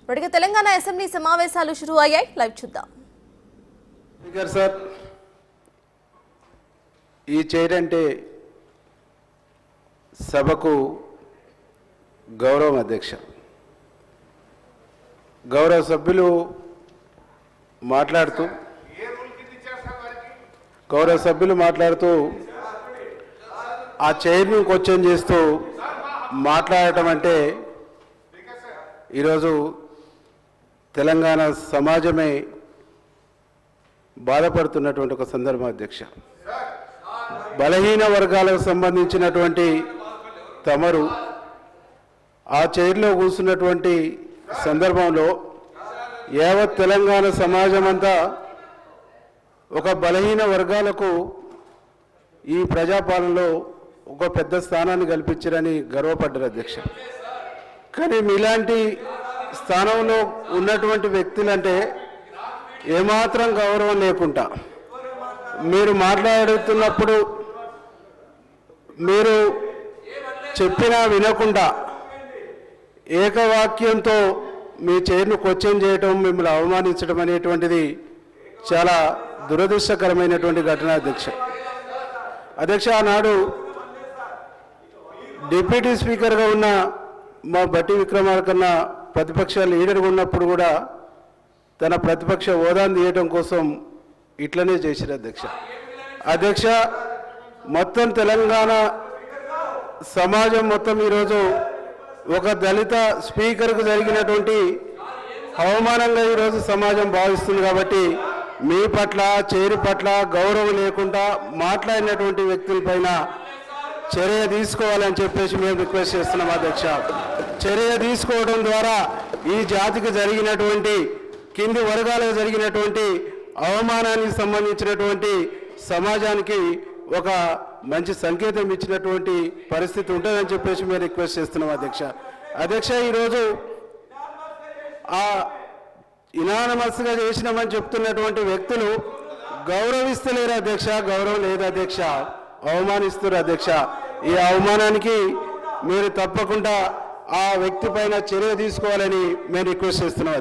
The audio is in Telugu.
ఇప్పటికే తెలంగాణ అసెంబ్లీ సమావేశాలు షురూ అయ్యాయి. లైవ్ చూద్దాం. స్పీకర్ సార్, ఈ చైర్ అంటే సభకు గౌరవం. అధ్యక్ష, గౌరవ సభ్యులు మాట్లాడుతూ ఆ చైర్ని క్వశ్చన్ చేస్తూ మాట్లాడటం అంటే ఈరోజు తెలంగాణ సమాజమే బాధపడుతున్నటువంటి ఒక సందర్భం. అధ్యక్ష, బలహీన వర్గాలకు సంబంధించినటువంటి తమరు ఆ చైర్లో కూర్చున్నటువంటి సందర్భంలో యావత్ తెలంగాణ సమాజం అంతా ఒక బలహీన వర్గాలకు ఈ ప్రజాపాలనలో ఒక పెద్ద స్థానాన్ని కల్పించారని గర్వపడ్డారు. అధ్యక్ష, కానీ మీలాంటి స్థానంలో ఉన్నటువంటి వ్యక్తులంటే ఏమాత్రం గౌరవం లేకుండా మీరు మాట్లాడుతున్నప్పుడు మీరు చెప్పినా వినకుండా ఏకవాక్యంతో మీ చైర్ను క్వశ్చన్ చేయటం, మిమ్మల్ని అవమానించడం అనేటువంటిది చాలా దురదృష్టకరమైనటువంటి ఘటన. అధ్యక్ష, ఆనాడు డిప్యూటీ స్పీకర్గా ఉన్న మా బట్టి విక్రమార్కన్న ప్రతిపక్ష లీడర్గా ఉన్నప్పుడు కూడా తన ప్రతిపక్ష హోదాను తీయటం కోసం ఇట్లనే చేశారు. అధ్యక్ష, మొత్తం తెలంగాణ సమాజం మొత్తం ఈరోజు ఒక దళిత స్పీకర్కు జరిగినటువంటి అవమానంగా ఈరోజు సమాజం భావిస్తుంది. కాబట్టి మీ పట్ల, చైర్ పట్ల గౌరవం లేకుండా మాట్లాడినటువంటి వ్యక్తులపైన చర్య తీసుకోవాలని చెప్పేసి మేము రిక్వెస్ట్ చేస్తున్నాం. అధ్యక్ష, చర్య తీసుకోవడం ద్వారా ఈ జాతికి జరిగినటువంటి, కింది వర్గాలకు జరిగినటువంటి అవమానానికి సంబంధించినటువంటి సమాజానికి ఒక మంచి సంకేతం ఇచ్చినటువంటి పరిస్థితి ఉంటుందని చెప్పేసి మేము రిక్వెస్ట్ చేస్తున్నాం. అధ్యక్ష, ఈరోజు ఆ ఇనానమస్గా చేసినామని చెప్తున్నటువంటి వ్యక్తులు గౌరవిస్తలేరు. అధ్యక్ష, గౌరవం లేదు. అధ్యక్ష, అవమానిస్తున్నారు. అధ్యక్ష, ఈ అవమానానికి మీరు తప్పకుండా ఆ వ్యక్తి పైన చర్య తీసుకోవాలని మేము రిక్వెస్ట్ చేస్తున్నాం.